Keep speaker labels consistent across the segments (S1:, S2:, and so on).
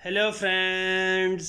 S1: Hello friends,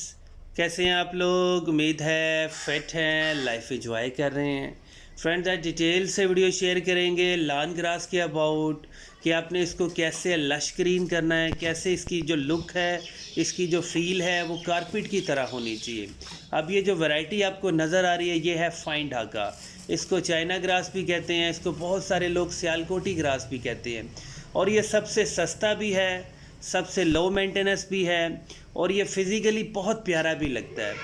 S1: कैसे हैं आप लोग। उम्मीद है फिट हैं, लाइफ एंजॉय कर रहे हैं। फ्रेंड्स, आज डिटेल से वीडियो शेयर करेंगे लॉन ग्रास के अबाउट कि आपने इसको कैसे लश ग्रीन करना है, कैसे इसकी जो लुक है, इसकी जो फील है वो कारपेट की तरह होनी चाहिए। अब ये जो वैरायटी आपको नज़र आ रही है ये है फाइन ढाका। इसको चाइना ग्रास भी कहते हैं, इसको बहुत सारे लोग सियालकोटी ग्रास भी कहते हैं। और ये सबसे सस्ता भी है, सबसे लो मेंटेनेंस भी है और ये फिज़िकली बहुत प्यारा भी लगता है।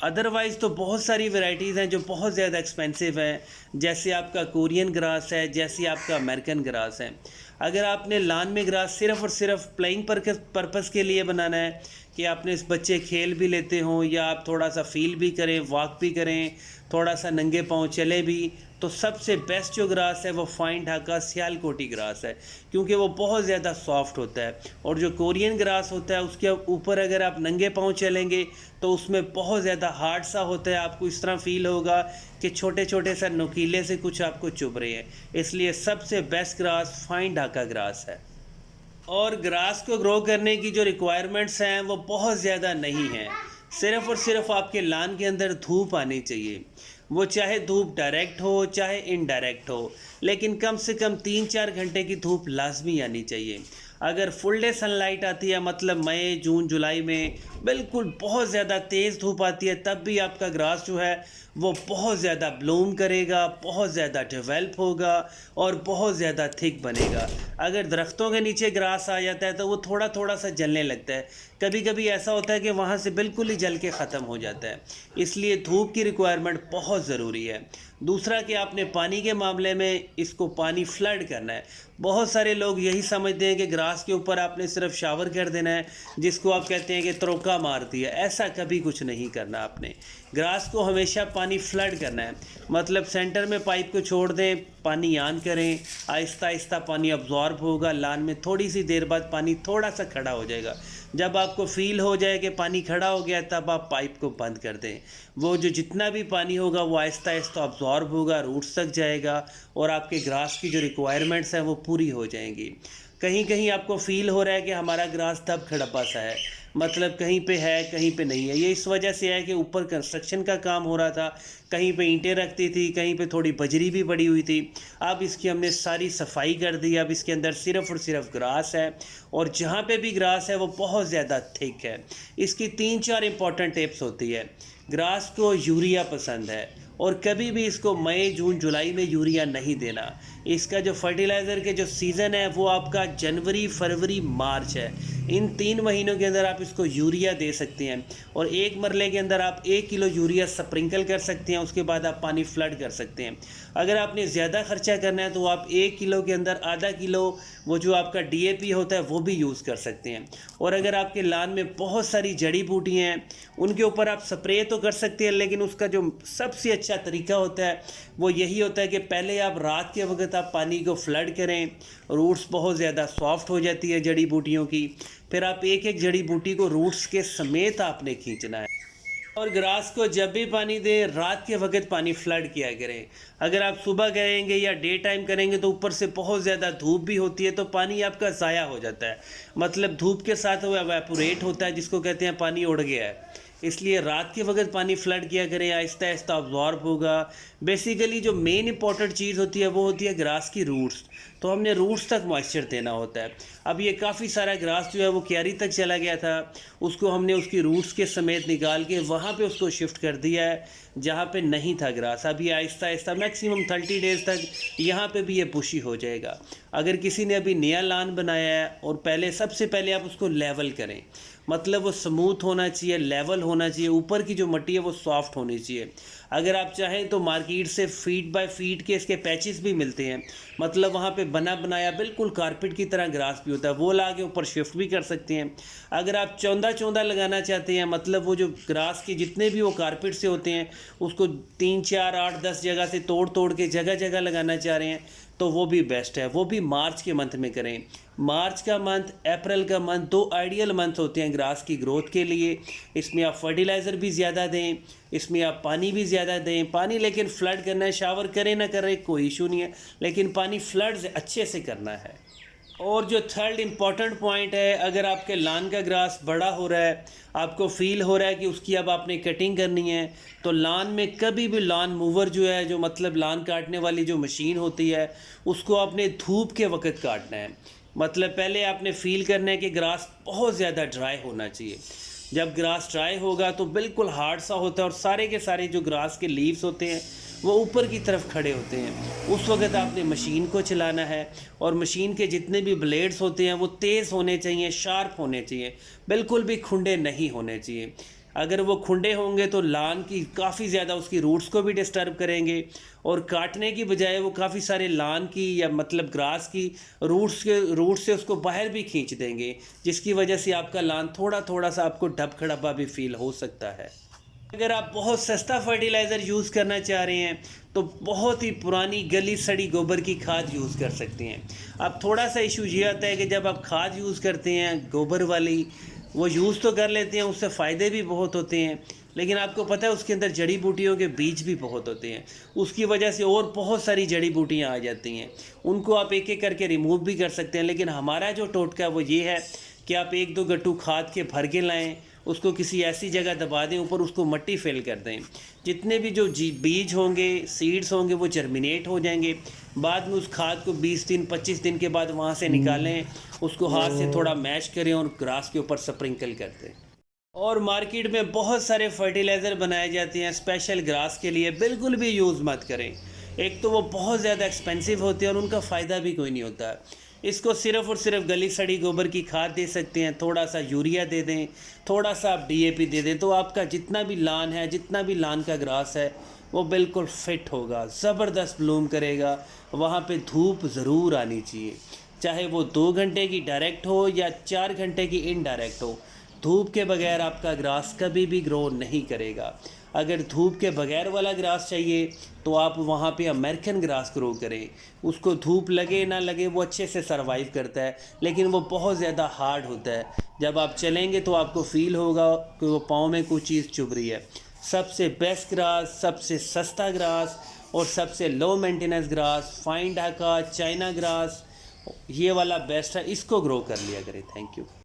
S1: अदरवाइज़ तो बहुत सारी वैरायटीज़ हैं जो बहुत ज़्यादा एक्सपेंसिव हैं, जैसे आपका कोरियन ग्रास है, जैसे आपका अमेरिकन ग्रास है। अगर आपने लॉन में ग्रास सिर्फ़ और सिर्फ प्लेइंग पर्पज़ के लिए बनाना है कि आपने इस बच्चे खेल भी लेते हों या आप थोड़ा सा फील भी करें, वॉक भी करें, थोड़ा सा नंगे पाँव चले भी, तो सबसे बेस्ट जो ग्रास है वो फाइन ढाका सियालकोटी ग्रास है, क्योंकि वो बहुत ज़्यादा सॉफ्ट होता है। और जो कोरियन ग्रास होता है उसके ऊपर अगर आप नंगे पाँव चलेंगे तो उसमें बहुत ज़्यादा हार्ड सा होता है, आपको इस तरह फील होगा कि छोटे छोटे सा नुकीले से कुछ आपको चुभ रहे हैं। इसलिए सबसे best grass fine Dhaka grass है। और ग्रास को ग्रो करने की जो रिक्वायरमेंट्स हैं वो बहुत ज़्यादा नहीं हैं। सिर्फ़ और सिर्फ आपके लॉन के अंदर धूप आनी चाहिए, वो चाहे धूप डायरेक्ट हो चाहे इनडायरेक्ट हो, लेकिन कम से कम 3-4 घंटे की धूप लाजमी आनी चाहिए। अगर फुल डे सनलाइट आती है, मतलब मई जून जुलाई में बिल्कुल बहुत ज़्यादा तेज़ धूप आती है, तब भी आपका ग्रास जो है वो बहुत ज़्यादा ब्लूम करेगा, बहुत ज़्यादा डेवलप होगा और बहुत ज़्यादा थिक बनेगा। अगर दरख्तों के नीचे ग्रास आ जाता है तो वो थोड़ा थोड़ा सा जलने लगता है, कभी कभी ऐसा होता है कि वहाँ से बिल्कुल ही जल के ख़त्म हो जाता है। इसलिए धूप की रिक्वायरमेंट बहुत ज़रूरी है। दूसरा कि आपने पानी के मामले में इसको पानी फ्लड करना है। बहुत सारे लोग यही समझते हैं कि ग्रास के ऊपर आपने सिर्फ शावर कर देना है, जिसको आप कहते हैं कि तरोका मार दिया। ऐसा कभी कुछ नहीं करना आपने। ग्रास को हमेशा पानी फ्लड करना है, मतलब सेंटर में पाइप को छोड़ दें, पानी ऑन करें, आहिस्ता आहिस्ता पानी अब्जॉर्ब होगा लॉन में। थोड़ी सी देर बाद पानी थोड़ा सा खड़ा हो जाएगा। जब आपको फील हो जाए कि पानी खड़ा हो गया तब आप पाइप को बंद कर दें। वो जो जितना भी पानी होगा वो आहिस्ता आहिस्ता अब्जॉर्ब होगा, रूट्स तक जाएगा और आपके ग्रास की जो रिक्वायरमेंट्स हैं वो पूरी हो जाएंगी। कहीं कहीं आपको फील हो रहा है कि हमारा ग्रास दब खड़ब्बा सा है, मतलब कहीं पे है कहीं पे नहीं है। ये इस वजह से है कि ऊपर कंस्ट्रक्शन का काम हो रहा था, कहीं पे ईंटें रखती थी, कहीं पे थोड़ी बजरी भी पड़ी हुई थी। अब इसकी हमने सारी सफाई कर दी, अब इसके अंदर सिर्फ़ और सिर्फ ग्रास है और जहाँ पे भी ग्रास है वो बहुत ज़्यादा थिक है। इसकी 3-4 इंपॉर्टेंट टिप्स होती है। ग्रास को यूरिया पसंद है और कभी भी इसको मई जून जुलाई में यूरिया नहीं देना। इसका जो फर्टिलाइज़र के जो सीज़न है वो आपका जनवरी फरवरी मार्च है। इन 3 महीनों के अंदर आप इसको यूरिया दे सकते हैं और एक मरले के अंदर आप 1 किलो यूरिया स्प्रिंकल कर सकते हैं। उसके बाद आप पानी फ्लड कर सकते हैं। अगर आपने ज़्यादा खर्चा करना है तो आप 1 किलो के अंदर आधा किलो वो जो आपका डीएपी होता है वो भी यूज़ कर सकते हैं। और अगर आपके लॉन में बहुत सारी जड़ी बूटियाँ हैं उनके ऊपर आप स्प्रे तो कर सकते हैं, लेकिन उसका जो सबसे अच्छा तरीका होता है वो यही होता है कि पहले आप रात के वक्त आप पानी को फ्लड करें। रूट्स बहुत ज़्यादा सॉफ्ट हो जाती है जड़ी बूटियों की, फिर आप एक एक जड़ी बूटी को रूट्स के समेत आपने खींचना है। और ग्रास को जब भी पानी दें रात के वक्त पानी फ्लड किया करें। अगर आप सुबह करेंगे या डे टाइम करेंगे तो ऊपर से बहुत ज़्यादा धूप भी होती है तो पानी आपका ज़ाया हो जाता है, मतलब धूप के साथ वो एवेपोरेट होता है, जिसको कहते हैं पानी उड़ गया है। इसलिए रात के वक्त पानी फ्लड किया करें, आहिस्ता आहिस्ता अब्जॉर्ब होगा। बेसिकली जो मेन इंपॉर्टेंट चीज़ होती है वो होती है ग्रास की रूट्स, तो हमने रूट्स तक मॉइस्चर देना होता है। अब ये काफ़ी सारा ग्रास जो है वो क्यारी तक चला गया था, उसको हमने उसकी रूट्स के समेत निकाल के वहाँ पे उसको शिफ्ट कर दिया है जहाँ पे नहीं था ग्रास। अब ये आहिस्ता आहिस्ता मैक्सिमम 30 डेज़ तक यहाँ पे भी ये पुशी हो जाएगा। अगर किसी ने अभी नया लॉन बनाया है और सबसे पहले आप उसको लेवल करें, मतलब वो स्मूथ होना चाहिए, लेवल होना चाहिए, ऊपर की जो मिट्टी है वो सॉफ्ट होनी चाहिए। अगर आप चाहें तो मार्केट से फीट बाय फीट के इसके पैचेस भी मिलते हैं, मतलब वहाँ पे बना बनाया बिल्कुल कारपेट की तरह ग्रास भी होता है, वो ला के ऊपर शिफ्ट भी कर सकते हैं। अगर आप चौंधा चौंधा लगाना चाहते हैं, मतलब वो जो ग्रास के जितने भी वो कारपेट से होते हैं उसको 3-4-8-10 जगह से तोड़ तोड़ के जगह जगह लगाना चाह रहे हैं तो वो भी बेस्ट है। वो भी मार्च के मंथ में करें। मार्च का मंथ, अप्रैल का मंथ 2 आइडियल मंथ होते हैं ग्रास की ग्रोथ के लिए। इसमें आप फर्टिलाइज़र भी ज़्यादा दें, इसमें आप पानी भी ज़्यादा दें। पानी लेकिन फ्लड करना है, शावर करें ना करें कोई इशू नहीं है, लेकिन पानी फ्लड अच्छे से करना है। और जो थर्ड इम्पॉर्टेंट पॉइंट है, अगर आपके लान का ग्रास बड़ा हो रहा है, आपको फील हो रहा है कि उसकी अब आपने कटिंग करनी है, तो लान में कभी भी लान मूवर जो है, जो मतलब लान काटने वाली जो मशीन होती है, उसको आपने धूप के वक्त काटना है। मतलब पहले आपने फील करना है कि ग्रास बहुत ज़्यादा ड्राई होना चाहिए। जब ग्रास ड्राई होगा तो बिल्कुल हार्ड सा होता है और सारे के सारे जो ग्रास के लीव्स होते हैं वो ऊपर की तरफ खड़े होते हैं। उस वक्त आपने मशीन को चलाना है और मशीन के जितने भी ब्लेड्स होते हैं वो तेज़ होने चाहिए, शार्प होने चाहिए, बिल्कुल भी खुंडे नहीं होने चाहिए। अगर वो खुंडे होंगे तो लान की काफ़ी ज़्यादा उसकी रूट्स को भी डिस्टर्ब करेंगे और काटने की बजाय वो काफ़ी सारे लान की या मतलब ग्रास की रूट से उसको बाहर भी खींच देंगे, जिसकी वजह से आपका लान थोड़ा थोड़ा सा आपको ढप भी फील हो सकता है। अगर आप बहुत सस्ता फर्टिलाइज़र यूज़ करना चाह रहे हैं तो बहुत ही पुरानी गली सड़ी गोबर की खाद यूज़ कर सकते हैं। अब थोड़ा सा इशू ये आता है कि जब आप खाद यूज़ करते हैं गोबर वाली, वो यूज़ तो कर लेते हैं, उससे फ़ायदे भी बहुत होते हैं, लेकिन आपको पता है उसके अंदर जड़ी बूटियों के बीज भी बहुत होते हैं। उसकी वजह से और बहुत सारी जड़ी बूटियाँ आ जाती हैं, उनको आप एक एक करके रिमूव भी कर सकते हैं। लेकिन हमारा जो टोटका वो ये है कि आप 1-2 गट्टू खाद के भर के लाएँ, उसको किसी ऐसी जगह दबा दें, ऊपर उसको मट्टी फिल कर दें। जितने भी जो बीज होंगे, सीड्स होंगे, वो जर्मिनेट हो जाएंगे। बाद में उस खाद को 20 दिन 25 दिन के बाद वहाँ से निकालें, उसको हाथ से थोड़ा मैश करें और ग्रास के ऊपर स्प्रिंकल कर दें। और मार्केट में बहुत सारे फर्टिलाइज़र बनाए जाते हैं स्पेशल ग्रास के लिए, बिल्कुल भी यूज़ मत करें। एक तो वो बहुत ज़्यादा एक्सपेंसिव होते हैं और उनका फ़ायदा भी कोई नहीं होता। इसको सिर्फ़ और सिर्फ गली सड़ी गोबर की खाद दे सकते हैं, थोड़ा सा यूरिया दे दें, थोड़ा सा आप DAP दे दें, तो आपका जितना भी लान है, जितना भी लान का ग्रास है, वो बिल्कुल फिट होगा, ज़बरदस्त ब्लूम करेगा। वहाँ पे धूप ज़रूर आनी चाहिए, चाहे वो 2 घंटे की डायरेक्ट हो या 4 घंटे की इनडायरेक्ट हो। धूप के बगैर आपका ग्रास कभी भी ग्रो नहीं करेगा। अगर धूप के बगैर वाला ग्रास चाहिए तो आप वहाँ पे अमेरिकन ग्रास ग्रो करें। उसको धूप लगे ना लगे वो अच्छे से सरवाइव करता है, लेकिन वो बहुत ज़्यादा हार्ड होता है। जब आप चलेंगे तो आपको फ़ील होगा कि वो पाँव में कुछ चीज़ चुभ रही है। सबसे बेस्ट ग्रास, सबसे सस्ता ग्रास और सबसे low maintenance grass fine Dhaka China grass, ये वाला बेस्ट है, इसको ग्रो कर लिया करें। Thank you.